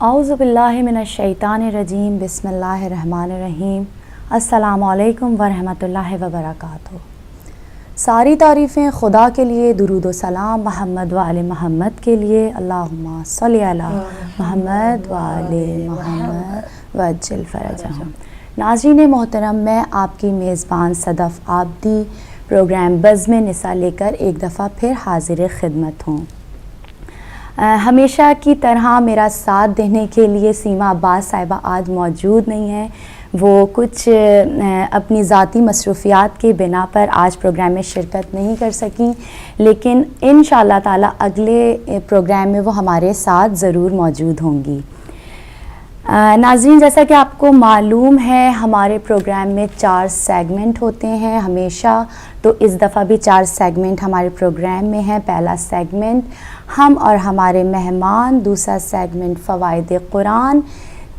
اعوذ باللہ من الشیطان الرجیم، بسم اللہ الرحمن الرحیم۔ السلام علیکم ورحمۃ اللہ وبرکاتہ۔ ساری تعریفیں خدا کے لیے، درود و سلام محمد و آل محمد کے لیے۔ اللہم صلی علی محمد و آل محمد وعجل فرجہم۔ ناظرین محترم، میں آپ کی میزبان صدف عابدی پروگرام بزم نساء لے کر ایک دفعہ پھر حاضر خدمت ہوں۔ ہمیشہ کی طرح میرا ساتھ دینے کے لیے سیما عباس صاحبہ آج موجود نہیں ہیں۔ وہ کچھ اپنی ذاتی مصروفیات کی بنا پر آج پروگرام میں شرکت نہیں کر سکیں، لیکن انشاءاللہ تعالی اگلے پروگرام میں وہ ہمارے ساتھ ضرور موجود ہوں گی۔ ناظرین، جیسا کہ آپ کو معلوم ہے ہمارے پروگرام میں 4 سیگمنٹ ہوتے ہیں ہمیشہ، تو اس دفعہ بھی 4 سیگمنٹ ہمارے پروگرام میں ہیں۔ پہلا سیگمنٹ ہم اور ہمارے مہمان، دوسرا سیگمنٹ فوائد قرآن،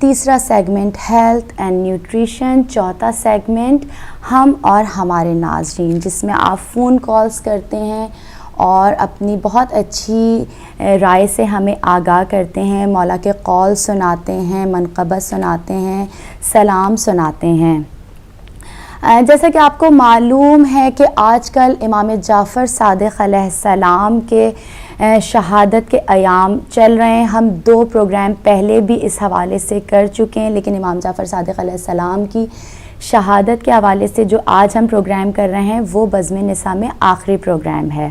تیسرا سیگمنٹ ہیلتھ اینڈ نیوٹریشن، چوتھا سیگمنٹ ہم اور ہمارے ناظرین، جس میں آپ فون کالز کرتے ہیں اور اپنی بہت اچھی رائے سے ہمیں آگاہ کرتے ہیں، مولا کے قول سناتے ہیں، منقبت سناتے ہیں، سلام سناتے ہیں۔ جیسا کہ آپ کو معلوم ہے کہ آج کل امام جعفر صادق علیہ السلام کے شہادت کے ایام چل رہے ہیں۔ ہم 2 پروگرام پہلے بھی اس حوالے سے کر چکے ہیں، لیکن امام جعفر صادق علیہ السلام کی شہادت کے حوالے سے جو آج ہم پروگرام کر رہے ہیں وہ بزم نساء میں آخری پروگرام ہے۔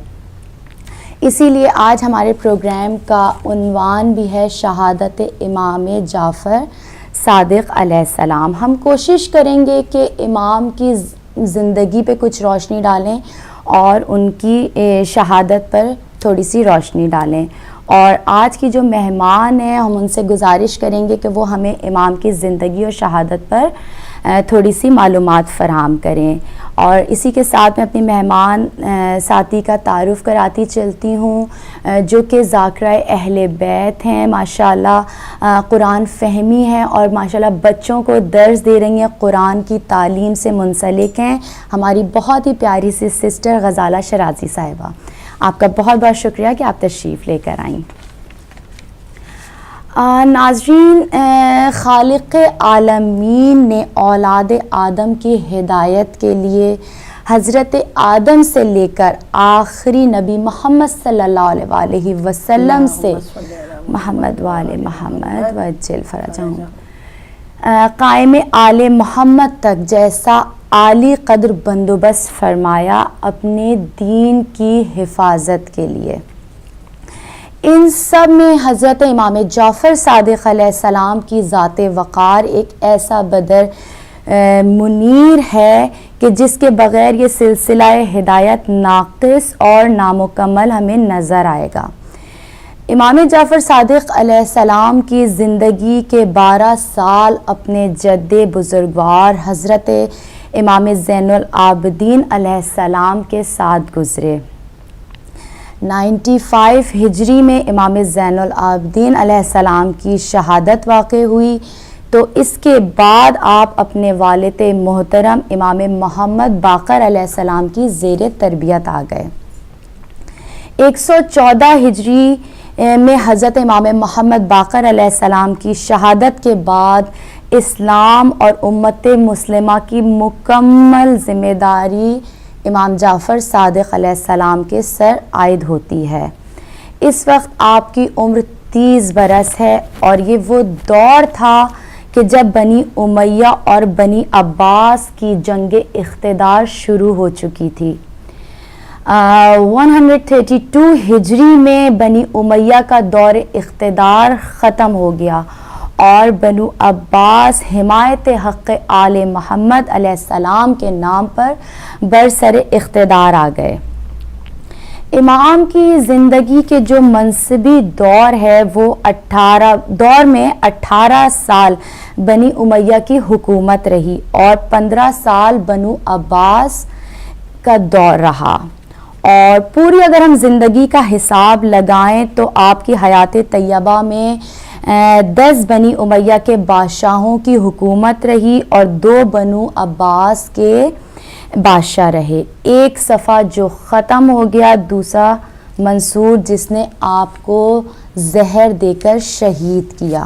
اسی لیے آج ہمارے پروگرام کا عنوان بھی ہے شہادت امام جعفر صادق علیہ السلام۔ ہم کوشش کریں گے کہ امام کی زندگی پہ کچھ روشنی ڈالیں اور ان کی شہادت پر تھوڑی سی روشنی ڈالیں، اور آج کی جو مہمان ہیں ہم ان سے گزارش کریں گے کہ وہ ہمیں امام کی زندگی اور شہادت پر تھوڑی سی معلومات فراہم کریں۔ اور اسی کے ساتھ میں اپنی مہمان ساتھی کا تعارف کراتی چلتی ہوں، جو کہ ذاکرہ اہل بیت ہیں، ماشاءاللہ قرآن فہمی ہیں اور ماشاءاللہ بچوں کو درس دے رہی ہیں، قرآن کی تعلیم سے منسلک ہیں۔ ہماری بہت ہی پیاری سی سسٹر غزالہ شرازی صاحبہ، آپ کا بہت بہت شکریہ کہ آپ تشریف لے کر آئیں۔ ناظرین، خالق عالمین نے اولاد آدم کی ہدایت کے لیے حضرت آدم سے لے کر آخری نبی محمد صلی اللہ علیہ وسلم سے محمد وآل محمد وعجل فرجہم قائم آل محمد تک جیسا عالی قدر بندوبست فرمایا اپنے دین کی حفاظت کے لیے، ان سب میں حضرت امام جعفر صادق علیہ السلام کی ذات وقار ایک ایسا بدر منیر ہے کہ جس کے بغیر یہ سلسلہ ہدایت ناقص اور نامکمل ہمیں نظر آئے گا۔ امام جعفر صادق علیہ السلام کی زندگی کے 12 سال اپنے جد بزرگوار حضرت امام زین العابدین علیہ السلام کے ساتھ گزرے۔ 95 ہجری میں امام زین العابدین علیہ السلام کی شہادت واقع ہوئی، تو اس کے بعد آپ اپنے والد محترم امام محمد باقر علیہ السلام کی زیر تربیت آ گئے۔ 114 ہجری میں حضرت امام محمد باقر علیہ السلام کی شہادت کے بعد اسلام اور امت مسلمہ کی مکمل ذمہ داری امام جعفر صادق علیہ السلام کے سر عائد ہوتی ہے۔ اس وقت آپ کی عمر 30 برس ہے، اور یہ وہ دور تھا کہ جب بنی امیہ اور بنی عباس کی جنگ اقتدار شروع ہو چکی تھی۔ 132 ہجری میں بنی امیہ کا دور اقتدار ختم ہو گیا اور بنو عباس حمایت حق آل محمد علیہ السلام کے نام پر برسر اقتدار آ گئے۔ امام کی زندگی کے جو منصبی دور ہے وہ 18 سال بنی امیہ کی حکومت رہی اور 15 سال بنو عباس کا دور رہا، اور پوری اگر ہم زندگی کا حساب لگائیں تو آپ کی حیات طیبہ میں 10 بنی امیہ کے بادشاہوں کی حکومت رہی اور 2 بنو عباس کے بادشاہ رہے۔ ایک صفحہ جو ختم ہو گیا، دوسرا منصور جس نے آپ کو زہر دے کر شہید کیا۔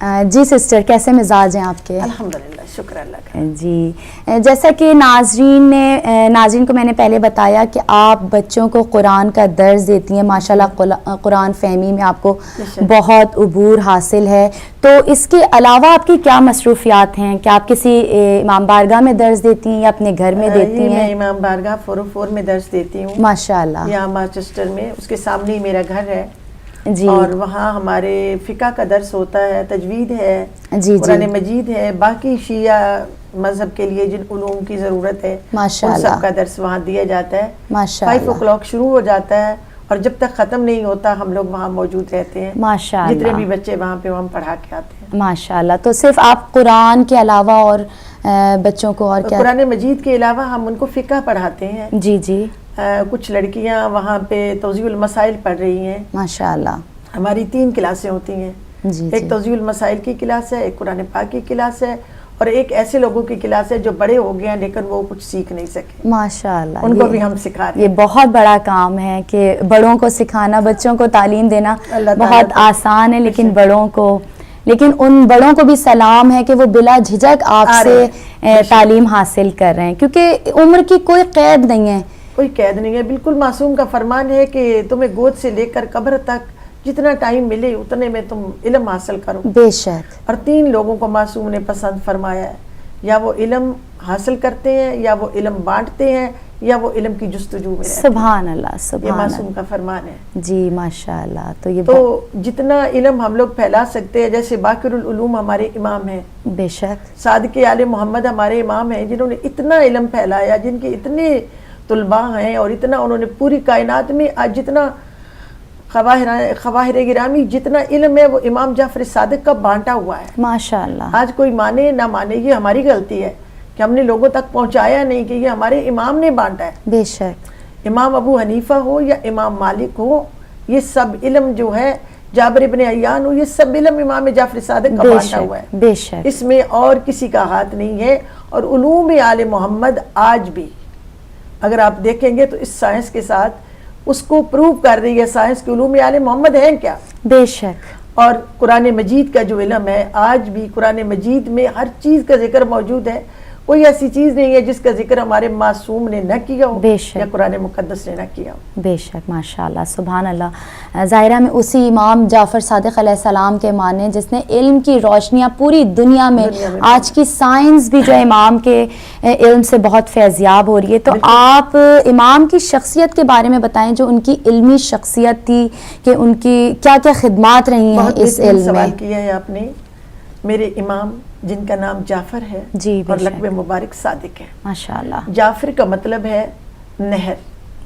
جی سسٹر، کیسے مزاج ہیں آپ کے؟ الحمدللہ، شکر اللہ کا۔ جی، جیسا کہ ناظرین کو میں نے پہلے بتایا کہ آپ بچوں کو قرآن کا درس دیتی ہیں، ماشاءاللہ قرآن فہمی میں آپ کو بہت عبور حاصل ہے، تو اس کے علاوہ آپ کی کیا مصروفیات ہیں؟ کیا آپ کسی امام بارگاہ میں درس دیتی ہیں یا اپنے گھر میں دیتی ہیں؟ میں امام بارگاہ 404 میں درس دیتی ہوں ماشاءاللہ، یہاں مانچسٹر میں، اس کے سامنے ہی میرا گھر ہے جی، اور وہاں ہمارے فقہ کا درس ہوتا ہے، تجوید ہے، جی، قرآن مجید ہے، باقی شیعہ مذہب کے لیے جن علوم کی ضرورت ہے ان ماشاءاللہ سب کا درس وہاں دیا جاتا ہے۔ ماشاءاللہ 5 o'clock شروع ہو جاتا ہے اور جب تک ختم نہیں ہوتا ہم لوگ وہاں موجود رہتے ہیں، ماشاءاللہ، جتنے بھی بچے وہاں پہ ہم پڑھا کے آتے ہیں۔ ماشاءاللہ، تو صرف آپ قرآن کے علاوہ اور بچوں کو اور کیا؟ قرآن مجید کے علاوہ ہم ان کو فقہ پڑھاتے ہیں، جی جی، کچھ لڑکیاں وہاں پہ توضیح المسائل پڑھ رہی ہیں۔ ماشاءاللہ، ہماری 3 کلاسیں ہوتی ہیں، جی ایک جی، توضیح المسائل کی کلاس ہے، ایک قرآن پاک کی کلاس ہے، اور ایک ایسے لوگوں کی کلاس ہے جو بڑے ہو گئے ہیں لیکن وہ کچھ سیکھ نہیں سکے، ماشاءاللہ، ان کو بھی ہم سکھا رہے ہیں۔ یہ بہت بڑا کام ہے کہ بڑوں کو سکھانا، بچوں کو تعلیم دینا بہت آسان ہے، لیکن ان بڑوں کو بھی سلام ہے کہ وہ بلا جھجک آپ سے تعلیم حاصل کر رہے ہیں، کیونکہ عمر کی کوئی قید نہیں ہے، کوئی قید نہیں ہے، بالکل معصوم کا فرمان ہے کہ تمہیں گود سے لے کر قبر تک جتنا ٹائم ملے اتنے میں تم علم حاصل کرو۔ بے شک، اور 3 لوگوں کو معصوم نے پسند فرمایا ہے، یا وہ علم حاصل کرتے ہیں، یا وہ علم بانٹتے ہیں، یا وہ علم کی جستجو میں رہتے ہیں۔ سبحان اللہ، یہ سبحان معصوم اللہ، کا فرمان ہے۔ جی ماشاءاللہ، تو جتنا علم ہم لوگ پھیلا سکتے ہیں، جیسے باقر العلوم ہمارے امام ہیں، بے شک، صادق آل محمد ہمارے امام ہیں، جنہوں نے اتنا علم پھیلایا، جن کے اتنے طلباء ہیں، اور اتنا انہوں نے پوری کائنات میں آج جتنا خواہر گرامی جتنا علم ہے وہ امام جعفر صادق کا بانٹا ہوا ہے۔ ماشاءاللہ، آج کوئی مانے نہ مانے یہ ہماری غلطی ہے کہ ہم نے لوگوں تک پہنچایا نہیں، کہ یہ ہمارے امام نے بانٹا ہے۔ بے شک، امام ابو حنیفہ ہو یا امام مالک ہو، یہ سب علم جو ہے، جابر ابن حیان ہو، یہ سب علم امام جعفر صادق کا بانٹا ہوا ہے، بے شک، اس میں اور کسی کا ہاتھ نہیں ہے۔ اور علوم آل محمد آج بھی اگر آپ دیکھیں گے تو اس سائنس کے ساتھ اس کو پروو کر رہی ہے، سائنس کے علوم آل محمد ہیں کیا؟ بے شک، اور قرآن مجید کا جو علم ہے، آج بھی قرآن مجید میں ہر چیز کا ذکر موجود ہے، کوئی ایسی چیز نہیں ہے جس کا ذکر ہمارے معصوم نے نہ کیا ہو یا قرآن مقدس نے نہ کیا ہو۔ بے شک، ماشاءاللہ، سبحان اللہ۔ ظاہرہ میں اسی امام جعفر صادق علیہ السلام کے ماننے جس نے علم کی روشنیاں پوری دنیا میں آج کی سائنس بھی جو امام کے علم سے بہت فیضیاب ہو رہی ہے، تو آپ امام کی شخصیت کے بارے میں بتائیں، جو ان کی علمی شخصیت تھی، کہ ان کی کیا کیا خدمات رہی ہیں اس علم میں؟ سوال کیا ہے آپ نے۔ میرے امام جن کا نام جعفر ہے، جی، اور لقب مبارک صادق ہے۔ ماشاءاللہ، جعفر کا مطلب ہے نہر،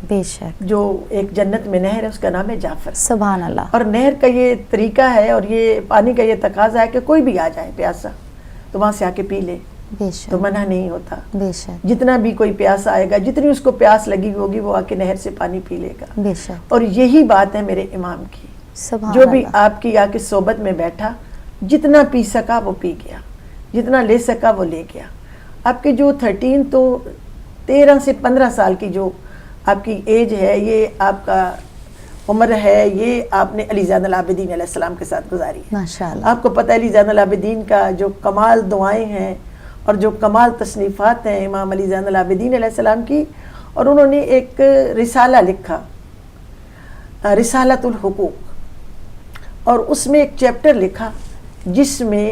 بے شک، جو ایک جنت میں نہر ہے اس کا نام ہے جعفر۔ سبحان اللہ، اور نہر کا یہ طریقہ ہے اور یہ پانی کا یہ تقاضا ہے کہ کوئی بھی آ جائے پیاسا تو وہاں سے آ کے پی لے، بے شک، تو منع نہیں ہوتا۔ بے شک، جتنا بھی کوئی پیاسا آئے گا، جتنی اس کو پیاس لگی ہوگی وہ آ کے نہر سے پانی پی لے گا۔ بے شک، اور یہی بات ہے میرے امام کی، سبحان جو بھی اللہ، آپ کی آ کے صحبت میں بیٹھا، جتنا پی سکا وہ پی گیا، جتنا لے سکا وہ لے گیا۔ آپ کے جو 13 سے 15 سال کی جو آپ کی ایج ہے، یہ آپ کا عمر ہے، یہ آپ نے علی زین العابدین علیہ السلام کے ساتھ گزاری ہے۔ ماشاءاللہ، آپ کو پتہ ہے علی زین العابدین کا جو کمال دعائیں ہیں اور جو کمال تصنیفات ہیں امام علی زین العابدین علیہ السلام کی، اور انہوں نے ایک رسالہ لکھا، رسالۃ الحقوق، اور اس میں ایک چیپٹر لکھا جس میں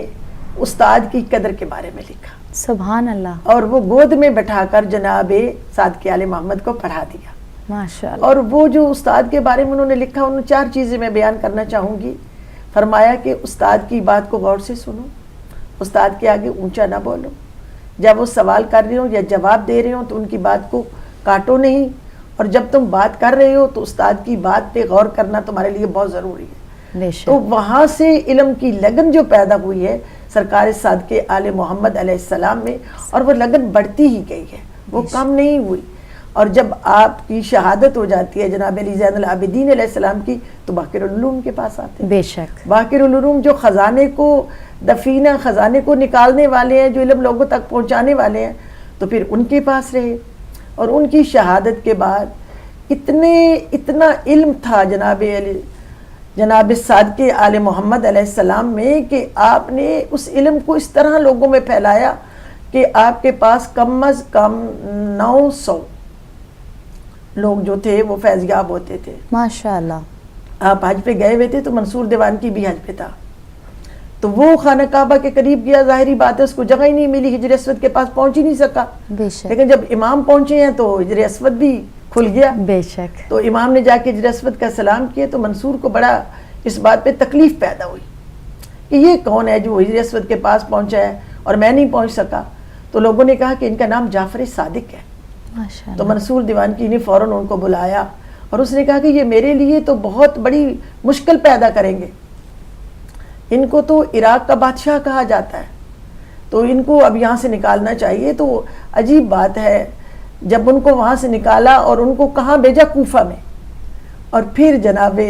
استاد کی قدر کے بارے میں لکھا، سبحان اللہ، اور وہ گود میں بٹھا کر جناب صادق آل محمد کو پڑھا دیا۔ ماشاءاللہ، اور وہ جو استاد کے بارے میں انہوں نے لکھا، ان 4 چیزیں میں بیان کرنا چاہوں گی۔ فرمایا کہ استاد کی بات کو غور سے سنو، استاد کے آگے اونچا نہ بولو، جب وہ سوال کر رہے ہوں یا جواب دے رہے ہوں تو ان کی بات کو کاٹو نہیں، اور جب تم بات کر رہے ہو تو استاد کی بات پہ غور کرنا تمہارے لیے بہت ضروری ہے۔ تو وہاں سے علم کی لگن جو پیدا ہوئی ہے سرکار صادق آل محمد علیہ السلام میں، اور وہ لگن بڑھتی ہی گئی ہے، وہ کم نہیں ہوئی۔ اور جب آپ کی شہادت ہو جاتی ہے جناب علی زین العابدین علیہ السلام کی، تو باقر العلوم کے پاس آتے ہیں۔ بے شک، باقر العلوم جو خزانے کو دفینہ، خزانے کو نکالنے والے ہیں، جو علم لوگوں تک پہنچانے والے ہیں، تو پھر ان کے پاس رہے۔ اور ان کی شہادت کے بعد اتنا علم تھا جناب علی جناب سعد کے آل محمد علیہ السلام میں کہ آپ نے اس علم کو اس طرح لوگوں میں پھیلایا کہ آپ کے پاس کم از کم 900 لوگ جو تھے وہ فیض یاب ہوتے تھے. ماشاءاللہ. آپ حج پہ گئے ہوئے تھے تو منصور دیوان کی بھی حج پہ تھا, تو وہ خانہ کعبہ کے قریب گیا, ظاہری بات ہے اس کو جگہ ہی نہیں ملی, حجر اسود کے پاس پہنچ ہی نہیں سکا. بے شک. لیکن جب امام پہنچے ہیں تو حجر اسود بھی کھل گیا. بے شک. تو امام نے جا کے حجر اسود کا سلام کیا تو منصور کو بڑا اس بات پہ تکلیف پیدا ہوئی کہ یہ کون ہے جو حجر اسود کے پاس پہنچا ہے اور میں نہیں پہنچ سکا. تو لوگوں نے کہا کہ ان کا نام جعفر صادق ہے. تو منصور دیوان کی نے فوراً ان کو بلایا اور اس نے کہا کہ یہ میرے لیے تو بہت بڑی مشکل پیدا کریں گے, ان کو تو عراق کا بادشاہ کہا جاتا ہے, تو ان کو اب یہاں سے نکالنا چاہیے. تو عجیب بات ہے, جب ان کو وہاں سے نکالا اور ان کو کہاں بھیجا, کوفہ میں, اور پھر جناب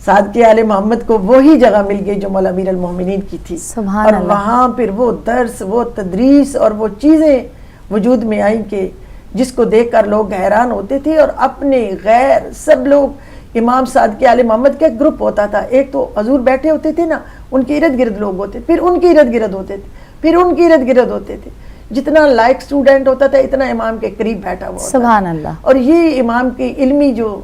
سعد کے آل محمد کو وہی جگہ مل گئی جو مولا امیر المومنین کی تھی. اور وہاں پھر وہ درس, وہ تدریس اور وہ چیزیں وجود میں آئیں کہ جس کو دیکھ کر لوگ حیران ہوتے تھے. اور اپنے غیر سب لوگ, امام سعد کے آل محمد کا ایک گروپ ہوتا تھا, ایک تو حضور بیٹھے ہوتے تھے نا, ان کے ارد گرد لوگ ہوتے, پھر ان کے ارد گرد ہوتے تھے, پھر ان کے ارد گرد ہوتے تھے. جتنا لائق اسٹوڈنٹ ہوتا تھا اتنا امام کے قریب بیٹھا ہوا ہوتا. سبحان اللہ. اور یہ امام کی علمی جو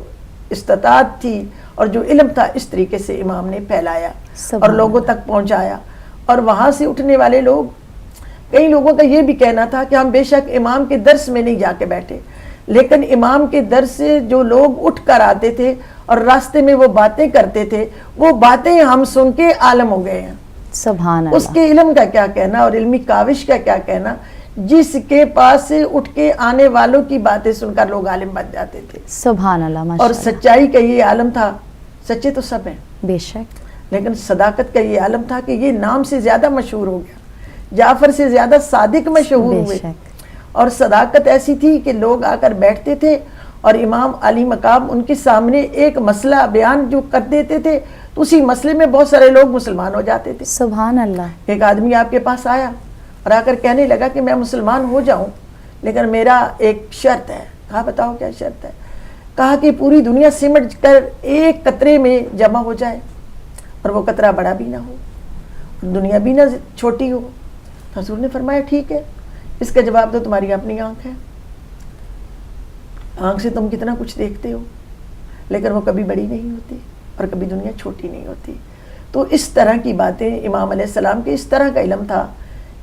استطاعت تھی اور جو علم تھا, اس طریقے سے امام نے پھیلایا اور لوگوں تک پہنچایا. اور وہاں سے اٹھنے والے لوگ, کئی لوگوں کا یہ بھی کہنا تھا کہ ہم بے شک امام کے درس میں نہیں جا کے بیٹھے, لیکن امام کے درس سے جو لوگ اٹھ کر آتے تھے اور راستے میں وہ باتیں کرتے تھے, وہ باتیں ہم سن کے عالم ہو گئے ہیں. سبحان اللہ. اس کے علم کا کیا کہنا اور علمی کاوش کا کیا کہنا, جس کے پاس سے اٹھ کے آنے والوں کی باتیں سن کر لوگ عالم بن جاتے تھے. سبحان اللہ. اور سچائی کا یہ عالم تھا, سچے تو سب ہیں بے شک, لیکن صداقت کا یہ عالم تھا کہ یہ نام سے زیادہ مشہور ہو گیا, جعفر سے زیادہ صادق مشہور ہوئے. اور صداقت ایسی تھی کہ لوگ آ کر بیٹھتے تھے اور امام علی مقام ان کے سامنے ایک مسئلہ بیان جو کر دیتے تھے تو اسی مسئلے میں بہت سارے لوگ مسلمان ہو جاتے تھے. سبحان اللہ. ایک آدمی آپ کے پاس آیا اور آ کر کہنے لگا کہ میں مسلمان ہو جاؤں لیکن میرا ایک شرط ہے. کہا بتاؤ کیا شرط ہے؟ کہا کہ پوری دنیا سمٹ کر ایک قطرے میں جمع ہو جائے اور وہ قطرہ بڑا بھی نہ ہو, دنیا بھی نہ چھوٹی ہو. حضور نے فرمایا ٹھیک ہے, اس کا جواب دو, تمہاری اپنی آنکھ ہے, آنکھ سے تم کتنا کچھ دیکھتے ہو لیکن وہ کبھی بڑی نہیں ہوتی اور کبھی دنیا چھوٹی نہیں ہوتی. تو اس طرح کی باتیں امام علیہ السلام کے اس طرح کا علم تھا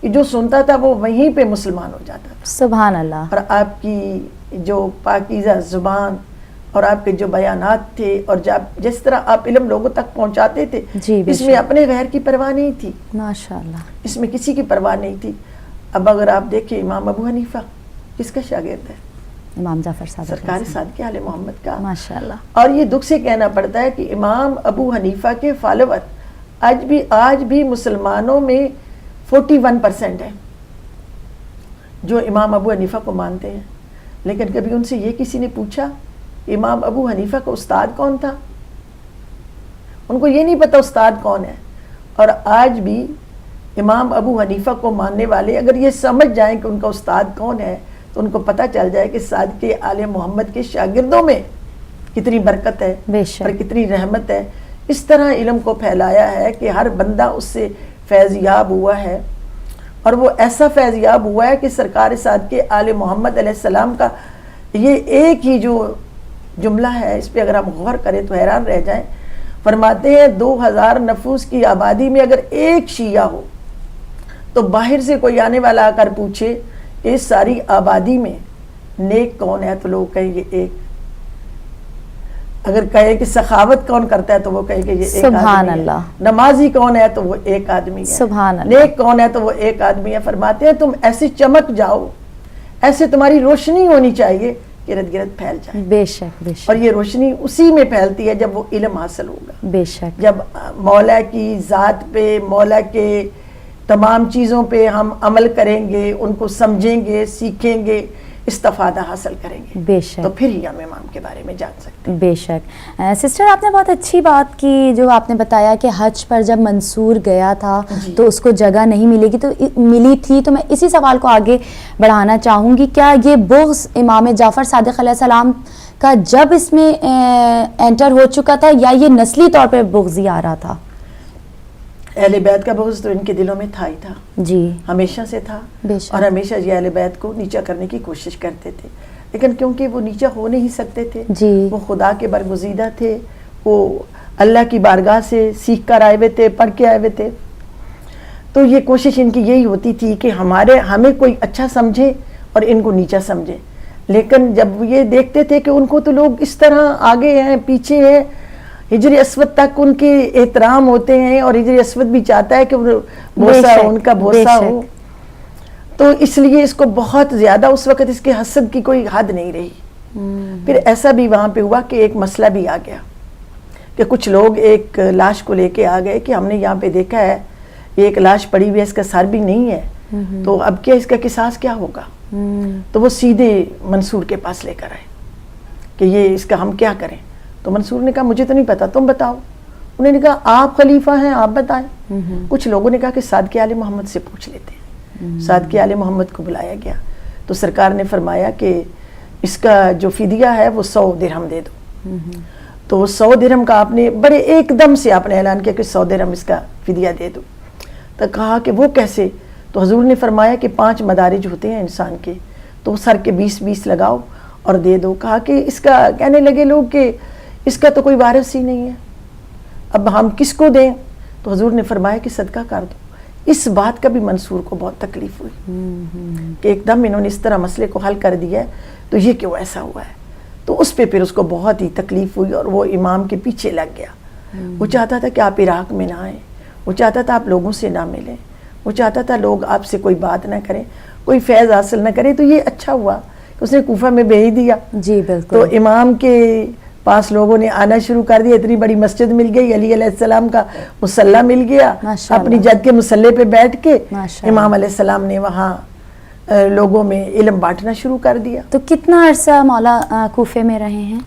کہ جو سنتا تھا وہ وہیں پہ مسلمان ہو جاتا تھا. سبحان اللہ. اور آپ کی جو پاکیزہ زبان اور آپ کے جو بیانات تھے اور جس طرح آپ علم لوگوں تک پہنچاتے تھے, اس میں اپنے غیر کی پرواہ نہیں تھی. ماشاءاللہ. اس میں کسی کی پرواہ نہیں تھی. اب اگر آپ دیکھیں امام ابو حنیفہ کس کا شاگرد ہے؟ امام جعفر صادق, سرکار صادق علیہ محمد کا. ماشاءاللہ. اور یہ دکھ سے کہنا پڑتا ہے کہ امام ابو حنیفہ کے فالوور آج بھی مسلمانوں میں 41% ہیں جو امام ابو حنیفہ کو مانتے ہیں. لیکن کبھی ان سے یہ کسی نے پوچھا امام ابو حنیفہ کا استاد کون تھا؟ ان کو یہ نہیں پتا استاد کون ہے. اور آج بھی امام ابو حنیفہ کو ماننے والے اگر یہ سمجھ جائیں کہ ان کا استاد کون ہے تو ان کو پتہ چل جائے کہ سعد کے آل محمد کے شاگردوں میں کتنی برکت ہے اور کتنی رحمت ہے. اس طرح علم کو پھیلایا ہے کہ ہر بندہ اس سے فیض یاب ہوا ہے. اور وہ ایسا فیض یاب ہوا ہے کہ سرکار سعد کے آل محمد علیہ السلام کا یہ ایک ہی جو جملہ ہے, اس پہ اگر ہم غور کریں تو حیران رہ جائیں. فرماتے ہیں 2000 نفوس کی آبادی میں اگر ایک شیعہ ہو تو باہر سے کوئی آنے والا آ کر پوچھے کہ اس ساری آبادی میں نیک کون ہے تو لوگ کہیں گے ایک. اگر کہے کہ سخاوت کون کرتا ہے تو وہ کہیں گے یہ ایک آدمی ہے. نمازی کون ہے تو وہ ایک آدمی ہے. نیک کون ہے تو وہ ایک آدمی ہے. فرماتے ہیں تم ایسے چمک جاؤ, ایسے تمہاری روشنی ہونی چاہیے کہ ارد گرد پھیل جائے. بے شک بے شک. اور یہ روشنی اسی میں پھیلتی ہے جب وہ علم حاصل ہوگا. بے شک. جب مولا کی ذات پہ, مولا کے تمام چیزوں پہ ہم عمل کریں گے, ان کو سمجھیں گے, سیکھیں گے, استفادہ حاصل کریں گے بے شک تو پھر ہی ہم امام کے بارے میں جان سکتے ہیں. بے شک. سسٹر آپ نے بہت اچھی بات کی جو آپ نے بتایا کہ حج پر جب منصور گیا تھا تو اس کو جگہ نہیں ملی تھی. تو میں اسی سوال کو آگے بڑھانا چاہوں گی, کیا یہ بغض امام جعفر صادق علیہ السلام کا جب اس میں انٹر ہو چکا تھا یا یہ نسلی طور پہ بغض ہی آ رہا تھا؟ اہل بیت کا بغض تو ان کے دلوں میں تھا ہی تھا, جی ہمیشہ سے تھا, بے شک. اور ہمیشہ یہ اہل بیت کو نیچا کرنے کی کوشش کرتے تھے, لیکن کیونکہ وہ نیچا ہو نہیں سکتے تھے, جی وہ خدا کے برگزیدہ تھے, وہ اللہ کی بارگاہ سے سیکھ کر آئے ہوئے تھے, پڑھ کے آئے ہوئے تھے, تو یہ کوشش ان کی یہی ہوتی تھی کہ ہمیں کوئی اچھا سمجھے اور ان کو نیچا سمجھے. لیکن جب یہ دیکھتے تھے کہ ان کو تو لوگ اس طرح آگے ہیں پیچھے ہیں, ہجر اسود تک ان کے احترام ہوتے ہیں, اور ہجر اسود بھی چاہتا ہے کہ بوسہ ان کا بوسہ ہو, تو اس لیے اس کو بہت زیادہ اس وقت اس کے حسد کی کوئی حد نہیں رہی. پھر ایسا بھی وہاں پہ ہوا کہ ایک مسئلہ بھی آ گیا کہ کچھ لوگ ایک لاش کو لے کے آ گئے کہ ہم نے یہاں پہ دیکھا ہے ایک لاش پڑی ہوئی ہے, اس کا سر بھی نہیں ہے, تو اب کیا اس کا قصاص کیا ہوگا؟ تو وہ سیدھے منصور کے پاس لے کر آئے کہ یہ اس کا ہم کیا کریں. تو منصور نے کہا مجھے تو نہیں پتا, تم بتاؤ. انہوں نے کہا آپ خلیفہ ہیں, آپ بتائیں. کچھ لوگوں نے کہا کہ صادق آل محمد سے پوچھ لیتے ہیں. صادق آل محمد کو بلایا گیا تو سرکار نے فرمایا کہ اس کا جو فدیہ ہے وہ 100 درہم دے دو. تو 100 درہم کا آپ نے بڑے ایک دم سے آپ نے اعلان کیا کہ 100 درہم اس کا فدیہ دے دو. تو کہا کہ وہ کیسے؟ تو حضور نے فرمایا کہ 5 مدارج ہوتے ہیں انسان کے, تو سر کے 20 لگاؤ اور دے دو. کہا کہ اس کا کہنے لگے لوگ کہ اس کا تو کوئی وارث ہی نہیں ہے, اب ہم کس کو دیں؟ تو حضور نے فرمایا کہ صدقہ کر دو. اس بات کا بھی منصور کو بہت تکلیف ہوئی کہ ایک دم انہوں نے اس طرح مسئلے کو حل کر دیا ہے, تو یہ کیوں ایسا ہوا ہے. تو اس پہ پھر اس کو بہت ہی تکلیف ہوئی اور وہ امام کے پیچھے لگ گیا. وہ چاہتا تھا کہ آپ عراق میں نہ آئیں, وہ چاہتا تھا آپ لوگوں سے نہ ملیں, وہ چاہتا تھا لوگ آپ سے کوئی بات نہ کریں, کوئی فیض حاصل نہ کریں. تو یہ اچھا ہوا کہ اس نے کوفہ میں بھیج دیا. جی بالکل. تو امام کے پاس لوگوں نے آنا شروع کر دیا, اتنی بڑی مسجد مل گئی, علی علیہ السلام کا مصلی مل گیا, اپنی جد کے مصلی پہ بیٹھ کے امام علیہ السلام نے وہاں لوگوں میں علم بانٹنا شروع کر دیا. تو کتنا عرصہ مولا کوفے میں رہے ہیں؟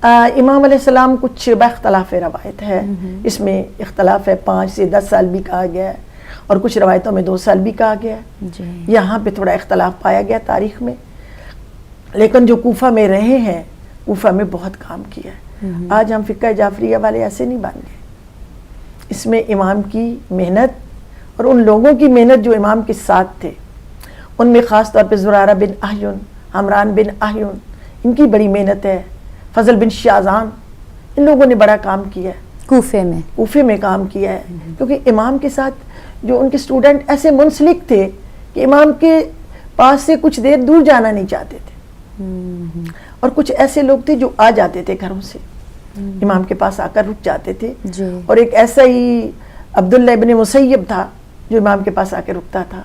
امام علیہ السلام کچھ باختلاف روایت ہے, اس میں اختلاف ہے, 5 سے 10 سال بھی کہا گیا ہے, اور کچھ روایتوں میں 2 سال بھی کہا گیا ہے. جی. یہاں پہ تھوڑا اختلاف پایا گیا تاریخ میں, لیکن جو کوفہ میں رہے ہیں کوفہ میں بہت کام کیا ہے. آج ہم فقہ جعفریہ والے ایسے نہیں بن گئے. اس میں امام کی محنت اور ان لوگوں کی محنت جو امام کے ساتھ تھے, ان میں خاص طور پہ زرارہ بن احیون, عمران بن احیون, ان کی بڑی محنت ہے. فضل بن شازان, ان لوگوں نے بڑا کام کیا ہے کوفے میں کام کیا ہے, کیونکہ امام کے ساتھ جو ان کے اسٹوڈنٹ ایسے منسلک تھے کہ امام کے پاس سے کچھ دیر دور جانا نہیں چاہتے تھے, اور کچھ ایسے لوگ تھے جو آ جاتے تھے گھروں سے, امام کے پاس آ کر رک جاتے تھے. اور ایک ایسا ہی عبداللہ ابن مسیب تھا جو امام کے پاس آ کے رکتا تھا.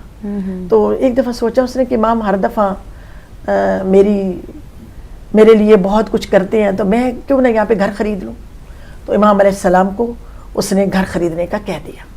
تو ایک دفعہ سوچا اس نے کہ امام ہر دفعہ میرے لیے بہت کچھ کرتے ہیں, تو میں کیوں نہ یہاں پہ گھر خرید لوں. تو امام علیہ السلام کو اس نے گھر خریدنے کا کہہ دیا.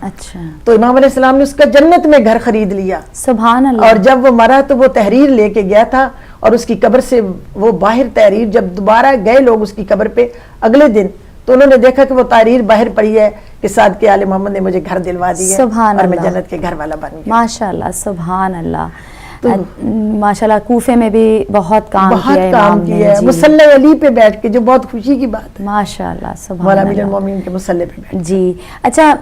اچھا. تو امام علیہ السلام نے اس کا جنت میں گھر خرید لیا. سبحان اللہ. اور جب وہ مرا تو وہ تحریر لے کے گیا تھا, اور اس کی قبر سے وہ باہر تحریر, جب دوبارہ گئے لوگ اس کی قبر پہ اگلے دن, تو انہوں نے دیکھا کہ وہ تحریر باہر پڑی ہے کہ صادق آل محمد نے مجھے گھر دلوا دی ہے, اور میں جنت کے گھر والا بن گیا. ماشاء اللہ, سبحان اللہ. ماشاء اللہ کوفے میں بھی بہت کام کیا ہے, مصلی علی پہ بیٹھ کے, جو بہت خوشی کی بات ہے. ماشاء اللہ, سبحان مولا امیر المومنین کے مصلی پہ بیٹھ. جی. اچھا,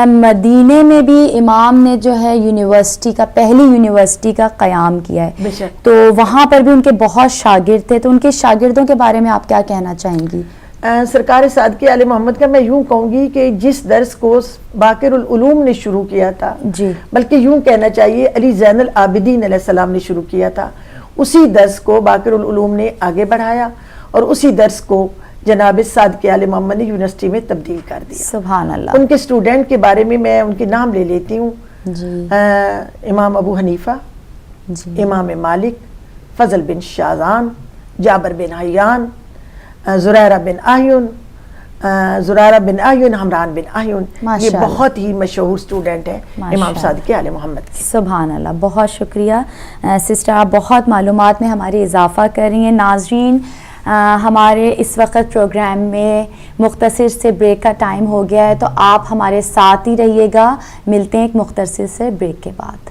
مدینے میں بھی امام نے جو ہے یونیورسٹی کا, پہلی یونیورسٹی کا قیام کیا ہے, تو وہاں پر بھی ان کے بہت شاگرد تھے, تو ان کے شاگردوں کے بارے میں آپ کیا کہنا چاہیں گی؟ سرکار صادق آل محمد کا میں یوں کہوں گی کہ جس درس کو باقر العلوم نے شروع کیا تھا, جی, بلکہ یوں کہنا چاہیے علی زین العابدین علیہ السلام نے شروع کیا تھا, اسی درس کو باقر العلوم نے آگے بڑھایا, اور اسی درس کو جناب صادق آل محمد نے یونیورسٹی میں تبدیل کر دیا. سبحان اللہ. ان کے اسٹوڈنٹ کے بارے میں ان کے نام لے لیتی ہوں. جی. امام ابو حنیفہ, جی, امام مالک, فضل بن شازان, جابر بن حیان, زریرہ بن احیون, زرارہ بن اعین، حمران بن اعین، یہ ماشاء اللہ۔ بہت ہی مشہور اسٹوڈنٹ ہے امام صادق آل محمد کی۔ سبحان اللہ، بہت شکریہ سسٹر، آپ بہت معلومات میں ہماری اضافہ کر رہی ہیں۔ ناظرین، ہمارے اس وقت پروگرام میں مختصر سے بریک کا ٹائم ہو گیا ہے، تو آپ ہمارے ساتھ ہی رہیے گا، ملتے ہیں ایک مختصر سے بریک کے بعد۔